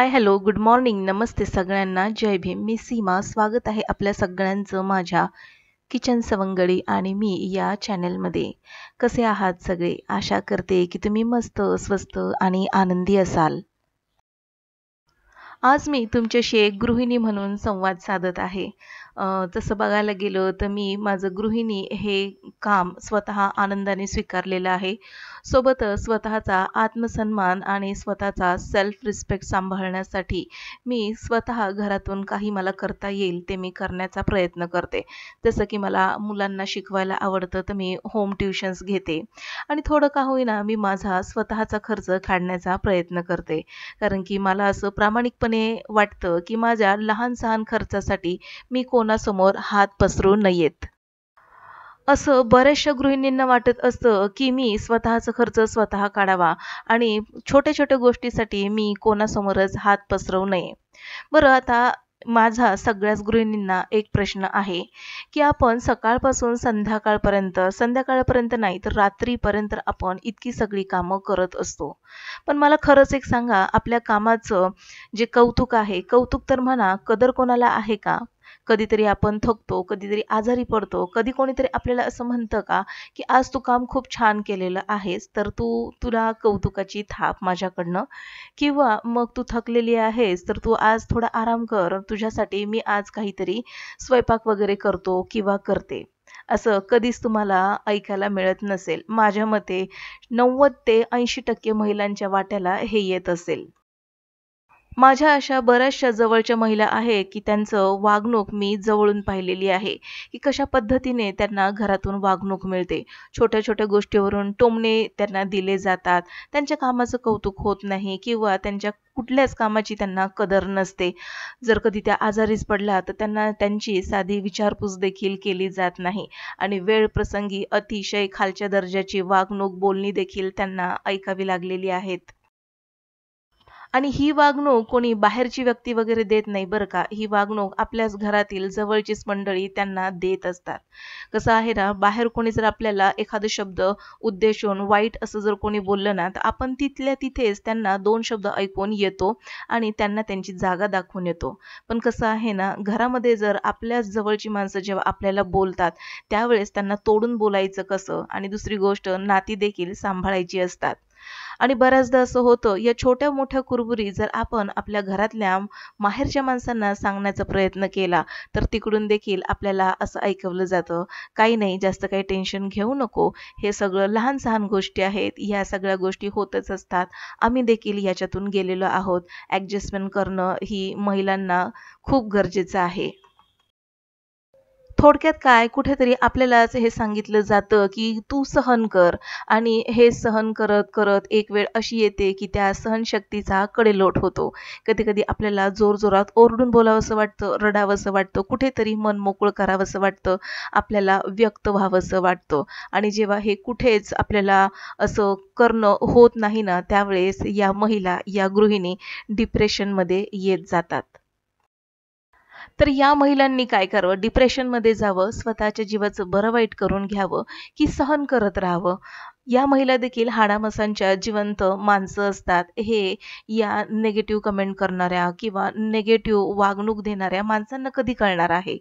हाय, hello, good morning, नमस्ते सगळ्यांना, जय भीम. मी सीमा. स्वागत आहे आपल्या सगळ्यांचं माझ्या किचन सवंगडी आणि मी या चॅनलमध्ये. कसे आहात सगळे? आशा करते की तुम्ही मस्त, स्वस्त आणि आनंदी असाल. आज मी तुमच्याशी एक गृहिणी म्हणून संवाद साधत आहे. तसं बघायला गेलं तर मी माझं गृहिणी हे काम स्वतः आनंदाने स्वीकारलेलं आहे. सोबतच स्वतःचा आत्मसन्मान आणि स्वतःचा सेल्फ रिस्पेक्ट सांभाळण्यासाठी मी स्वतः घरातून काही मला करता येईल ते मी करण्याचा प्रयत्न करते. जसं की मला मुलांना शिकवायला आवडतं तर मी होम ट्युशन्स घेते आणि थोडं का होईना मी माझा स्वतःचा खर्च काढण्याचा प्रयत्न करते. कारण की मला असं प्रामाणिकपणे वाटतं की माझ्या लहान-सहान खर्चासाठी मी कोणासमोर हात पसरू नयेत. असं बऱ्याचशा गृहिणींना वाटत असतं की मी स्वतःचा खर्च स्वतः काढावा आणि छोट्या-छोट्या गोष्टीसाठी मी कोणासमोरच हात पसरवू नये. बरं आता माझा सगळ्याच गृहिणींना एक प्रश्न आहे, की आपण सकाळपासून संध्याकाळपर्यंत नाही तर रात्रीपर्यंत आपण इतकी सगळी कामं करत असतो. पण मला खरंच एक सांगा, आपल्या कामाचं जे कौतुक आहे, कौतुक तर म्हणा, कदर कोणाला आहे का? कधीतरी आपण थकतो, कधीतरी आजारी पडतो, कधी कोणीतरी आपल्याला असं म्हणतं का, की आज तू काम खूप छान केलेलं आहेस, तर तुला कौतुकाची थाप माझ्याकडनं किंवा मग तू थकलेली आहेस, तर तू आज थोडा आराम कर. तुझ्यासाठी मी आज काहीतरी स्वयंपाक वगैरे करतो किंवा करते. असं कधीच तुम्हाला ऐकायला मिळत नसेल. माझ्या मते 90 ते 80% महिलांच्या वाट्याला हे येत असेल. माझ्या अशा बऱ्याचशा जवळच्या महिला आहेत, की त्यांचं वागणूक मी जवळून पाहिलेली आहे, की कशा पद्धतीने त्यांना घरातून वागणूक मिळते. छोट्या-छोट्या गोष्टीवरून टोमणे त्यांना दिले जातात. त्यांच्या कामाचं कौतुक होत नाही किंवा त्यांच्या कुठल्याच कामाची त्यांना कदर नसते. जर कधी त्या आजारीच पडल्या, तर त्यांना त्यांची साधी विचारपूस देखील केली जात नाही आणि वेळ प्रसंगी अतिशय खालच्या दर्जाची वागणूक, बोलणी देखील त्यांना ऐकावी लागलेली आहेत. आणि ही वागणूक कोणी बाहेरची व्यक्ती वगैरे देत नाही बरं का. ही वागणूक आपल्याच घरातील जवळचीच मंडळी त्यांना देत असतात. कसं आहे ना, बाहेर कोणी जर आपल्याला एखादा शब्द उद्देशून वाईट असं जर कोणी बोललं ना, तर आपण तिथल्या तिथेच त्यांना 2 शब्द ऐकून येतो आणि त्यांना त्यांची जागा दाखवून येतो. पण कसं आहे ना, घरामध्ये जर आपल्याच जवळची माणसं जेव्हा आपल्याला बोलतात, त्यावेळेस त्यांना तोडून बोलायचं कसं आणि दुसरी गोष्ट नाती देखील सांभाळायची असतात. आणि बऱ्याचदा असं होतं, या छोट्या-मोठ्या कुरबुरी जर आपण आपल्या घरातल्या माहेरच्या माणसांना सांगण्याचा प्रयत्न केला, तर तिकडून देखील आपल्याला असं ऐकवलं जातं, "काही नाही, जास्त काही टेन्शन घेऊ नको. हे सगळं लहान-सहान गोष्टी आहेत. ह्या सगळ्या गोष्टी होतच असतात. आम्ही देखील याच्यातून गेलेलो आहोत. ॲडजस्टमेंट करणं ही महिलांना खूप गरजेचं आहे." थोडक्यात काय कुठेतरी आपल्यालाच हे सांगितलं जातं, की तू सहन कर आणि हे सहन करत-करत एक वेळ अशी येते, की त्या सहनशक्तीचा कडेलोट होतो. कधी-कधी आपल्याला जोरजोरात ओरडून बोलावसं वाटतं, रडावसं वाटतं, कुठेतरी मन मोकळं करावंसं वाटतं, आपल्याला व्यक्त व्हावंसं वाटतं आणि जेव्हा हे कुठेच आपल्याला असं करणं होत नाही ना, त्यावेळेस या महिला, या गृहिणी डिप्रेशनमध्ये येत जातात. तर या महिलांनी काय करावं, डिप्रेशनमध्ये जावं, स्वतःच्या जीवाचं बरं-वाईट करून घ्यावं, की सहन करत राहावं? या महिला देखील हाडामासांच्या जिवंत माणसं असतात. हे या निगेटिव्ह कमेंट करणाऱ्या किंवा निगेटिव्ह वागणूक देणाऱ्या माणसांना कधी कळणार आहे?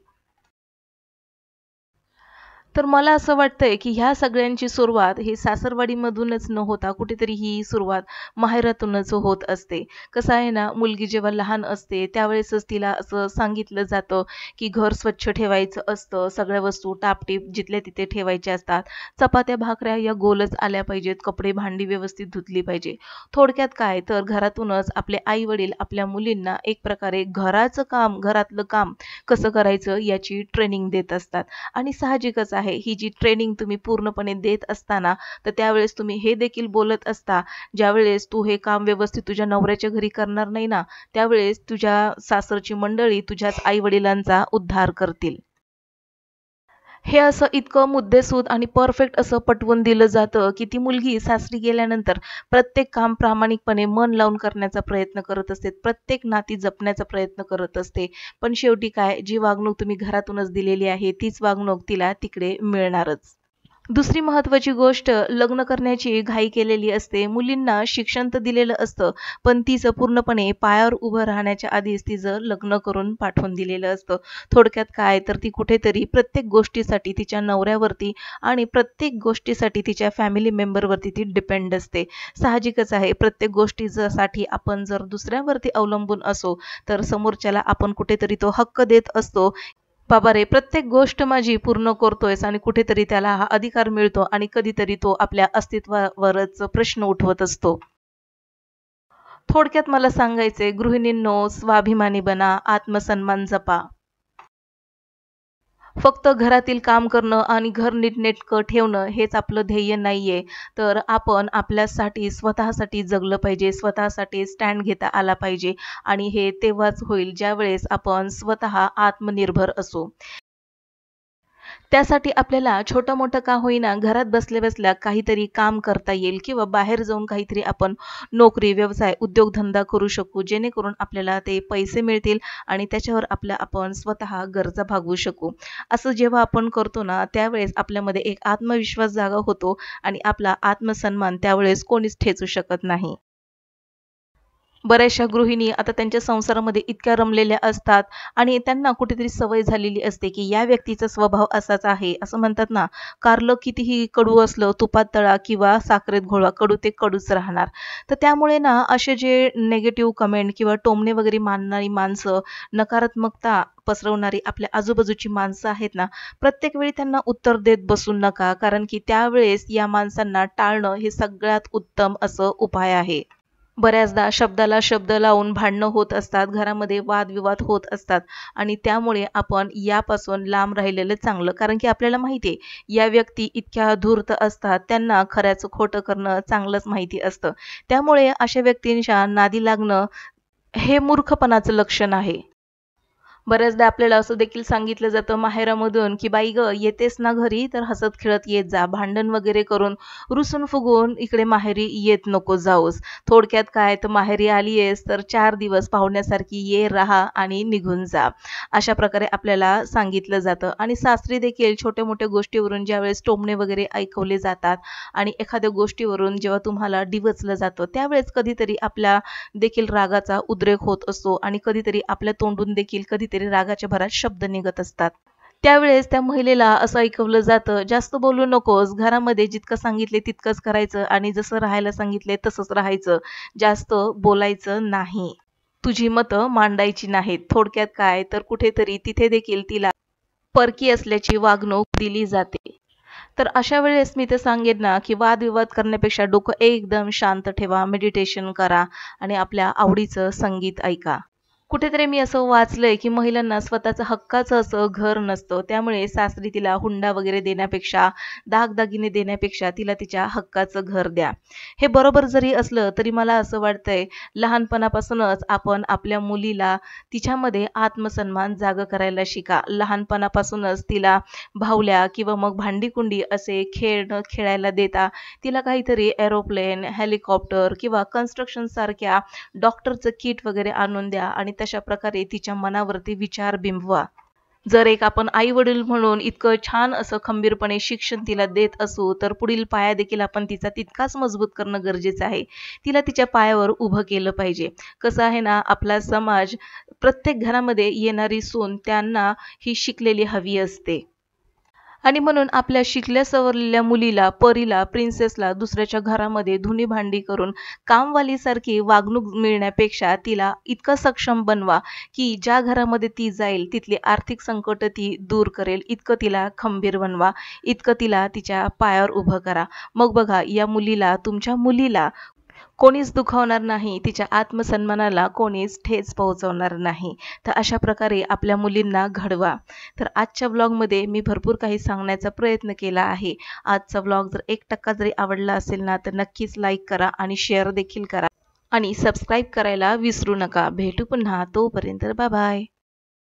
तर मला असं वाटतंय, की ह्या सगळ्यांची सुरुवात ही सासरवाडीमधूनच न होता कुठेतरी ही सुरुवात माहेरातूनच होत असते. कसं आहे ना, मुलगी जेव्हा लहान असते त्यावेळेसच तिला असं सांगितलं जातं, की घर स्वच्छ ठेवायचं असतं, सगळ्या वस्तू टापटीप जिथल्या तिथे ठेवायच्या असतात. चपात्या, भाकऱ्या या गोलच आल्या पाहिजेत, कपडे, भांडी व्यवस्थित धुतली पाहिजे. थोडक्यात काय तर घरातूनच आपले आई-वडील आपल्या मुलींना एक प्रकारे घराचं काम, घरातलं काम कसं करायचं याची ट्रेनिंग देत असतात. आणि साहजिकच आहे ही जी ट्रेनिंग तुम्ही पूर्णपणे देत असताना तर त्यावेळेस तुम्ही हे देखील बोलत असता ज्यावेळेस तू हे काम व्यवस्थित तुझ्या नवऱ्याच्या घरी करणार नाही ना त्यावेळेस तुझ्या सासरची मंडळी तुझ्याच आई-वडिलांचा उद्धार करतील. हे असं इतकं मुद्देसूद आणि परफेक्ट असं पटवून दिलं जातं, की ती मुलगी सासरी गेल्यानंतर प्रत्येक काम प्रामाणिकपणे मन लावून करण्याचा प्रयत्न करत असते. प्रत्येक नाती जपण्याचा प्रयत्न करत असते. पण शेवटी काय, जी वागणूक तुम्ही घरातूनच दिलेली आहे, तीच वागणूक तिला तिकडे मिळणारच. दुसरी महत्त्वाची गोष्ट, लग्न करण्याची घाई केलेली असते. मुलींना शिक्षण तर दिलेलं असतं, पण तिचं पूर्णपणे पायावर उभं राहण्याच्या आधीच तिचं लग्न करून पाठवून दिलेलं असतं. थोडक्यात काय तर ती कुठेतरी प्रत्येक गोष्टीसाठी तिच्या नवऱ्यावरती आणि प्रत्येक गोष्टीसाठी तिच्या फॅमिली मेंबरवरती ती डिपेंड असते. साहजिकच आहे, प्रत्येक गोष्टीसाठी आपण जर दुसऱ्यावरती अवलंबून असू, तर समोरच्याला आपण कुठेतरी तो हक्क देत असतो, बाबा रे, प्रत्येक गोष्ट माझी पूर्ण करतोयस, आणि कुठेतरी त्याला हा अधिकार मिळतो आणि कधीतरी तो आपल्या अस्तित्वावरच प्रश्न उठवत असतो. थोडक्यात मला सांगायचंय, गृहिणींनो, स्वाभिमानी बना, आत्मसन्मान जपा. फक्त घरातील काम करणं आणि घर नीटनेटकं ठेवणं हेच आपलं ध्येय नाहीये. तर आपण आपल्यासाठी, स्वतःसाठी जगलं पाहिजे. स्वतःसाठी स्टँड घेता आला पाहिजे आणि हे तेव्हाच होईल ज्यावेळेस आपण स्वतः आत्मनिर्भर असू. त्यासाठी आपल्याला छोटं-मोठं का होईना घरात बसल्या-बसल्या काहीतरी काम करता येईल किंवा बाहेर जाऊन काहीतरी आपण नोकरी, व्यवसाय, उद्योगधंदा करू शकू, जेणेकरून आपल्याला ते पैसे मिळतील आणि त्याच्यावर आपण स्वतः गरजा भागवू शकू. असं जेव्हा आपण करतो ना, त्यावेळेस आपल्यामध्ये एक आत्मविश्वास जागा होतो आणि आपला आत्मसन्मान त्यावेळेस कोणीच ठेचू शकत नाही. बऱ्याचशा गृहिणी आता त्यांच्या संसारामध्ये इतक्या रमलेल्या असतात आणि त्यांना कुठेतरी सवय झालेली असते, की या व्यक्तीचा स्वभाव असाच आहे. असं म्हणतात ना, कारलं कितीही कडू असलं, तुपात तळा किंवा साखरेत घोळवा, कडू ते कडूच राहणार. तर त्यामुळे ना, असे जे निगेटिव्ह कमेंट किंवा टोमणे वगैरे मारणारी माणसं, नकारात्मकता पसरवणारी आपल्या आजूबाजूची माणसं आहेत ना, प्रत्येक वेळी त्यांना उत्तर देत बसू नका. कारण की त्यावेळेस या माणसांना टाळणं हे सगळ्यात उत्तम असं उपाय आहे. बऱ्याचदा शब्दाला शब्द लावून भांडणं होत असतात, घरामध्ये वादविवाद होत असतात आणि त्यामुळे आपण यापासून लांब राहिलेलं चांगलं. कारण की आपल्याला माहिती आहे, या व्यक्ती इतक्या धूर्त असतात, त्यांना खऱ्याचं खोटं करणं चांगलंच माहिती असतं. त्यामुळे अशा व्यक्तींच्या नादी लागणं हे मूर्खपणाचं लक्षण आहे. बऱ्याचदा आपल्याला असं देखील सांगितलं जातं माहेरामधून, की "बाई गं, येतेस ना घरी तर हसत-खेळत येत जा. भांडण वगैरे करून, रुसून-फुगून इकडे माहेरी येत नको जाऊस." थोडक्यात काय, तर माहेरी आली आहेस तर 4 दिवस पाहुण्यासारखी ये, राहा आणि निघून जा. अशा प्रकारे आपल्याला सांगितलं जातं आणि सासरी देखील छोट्या-मोठ्या गोष्टीवरून ज्यावेळेस टोमणे वगैरे ऐकवले जातात आणि एखाद्या गोष्टीवरून जेव्हा तुम्हाला डिवचलं जातं, त्यावेळेस कधीतरी आपल्या देखील रागाचा उद्रेक होत असतो आणि कधीतरी आपल्या तोंडून देखील कधीतरी रागाच्या भरात शब्द निघत असतात. त्यावेळेस त्या महिलेला असं ऐकवलं जातं, "जास्त बोलू नकोस, घरामध्ये जितकं सांगितले तितकंच करायचं आणि जसं राहायला सांगितले तसंच राहायचं. जास्त बोलायचं नाही. तुझी मतं मांडायची नाहीत." थोडक्यात काय, तर कुठेतरी तिथे देखील तिला परकी असल्याची वागणूक दिली जाते. तर अशा वेळेस मी तर सांगेन ना, की वादविवाद करण्यापेक्षा डोकं एकदम शांत ठेवा, मेडिटेशन करा आणि आपल्या आवडीचं संगीत ऐका. कुठेतरी मी असं वाचलंय, की महिलांना स्वतःचं हक्काचं असं घर नसतं. त्यामुळे सासरी तिला हुंडा वगैरे देण्यापेक्षा, दागदागिने देण्यापेक्षा तिला तिच्या हक्काचं घर द्या. हे बरोबर जरी असलं, तरी मला असं वाटतंय, लहानपणापासूनच आपण आपल्या मुलीला तिच्यामध्ये आत्मसन्मान जागं करायला शिका. लहानपणापासूनच तिला बाहुल्या किंवा मग भांडी-कुंडी असे खेळ न खेळायला देता, तिला काहीतरी एरोप्लेन, हेलिकॉप्टर किंवा कन्स्ट्रक्शन सारख्या डॉक्टरचं किट वगैरे आणून द्या आणि तशा प्रकारे तिच्या मनावरती विचार बिंबवा. जर एक आपण आई-वडील म्हणून इतकं छान असं खंबीरपणे शिक्षण तिला देत असू, तर पुढील पाया देखील आपण तिचा तितकाच मजबूत करणं गरजेचं आहे. तिला तिच्या पायावर उभं केलं पाहिजे. कसं आहे ना, आपला समाज, प्रत्येक घरामध्ये येणारी सून त्यांना ही शिकलेली हवी असते. आणि म्हणून आपल्या शिकल्या सवरलेल्या मुलीला, परीला, प्रिन्सेसला दुसऱ्याच्या घरामध्ये धुणी-भांडी करून कामवालीसारखी वागणूक मिळण्यापेक्षा तिला इतकं सक्षम बनवा, की ज्या घरामध्ये ती जाईल तिथली आर्थिक संकटं ती दूर करेल. इतकं तिला खंबीर बनवा, इतकं तिला तिच्या पायावर उभं करा. मग बघा, या मुलीला, तुमच्या मुलीला कोणीच दुखावणार नाही, तिच्या आत्मसन्मानाला कोणीच ठेच पोहोचवणार नाही. तर अशा प्रकारे आपल्या मुलींना घडवा. तर आजच्या व्लॉगमध्ये मी भरपूर काही सांगण्याचा प्रयत्न केला आहे. आजचा व्लॉग जर 1% जरी आवडला असेल ना, तर नक्कीच लाईक करा आणि शेअर देखील करा आणि सबस्क्राईब करायला विसरू नका. भेटू पुन्हा. तोपर्यंत बाय बाय.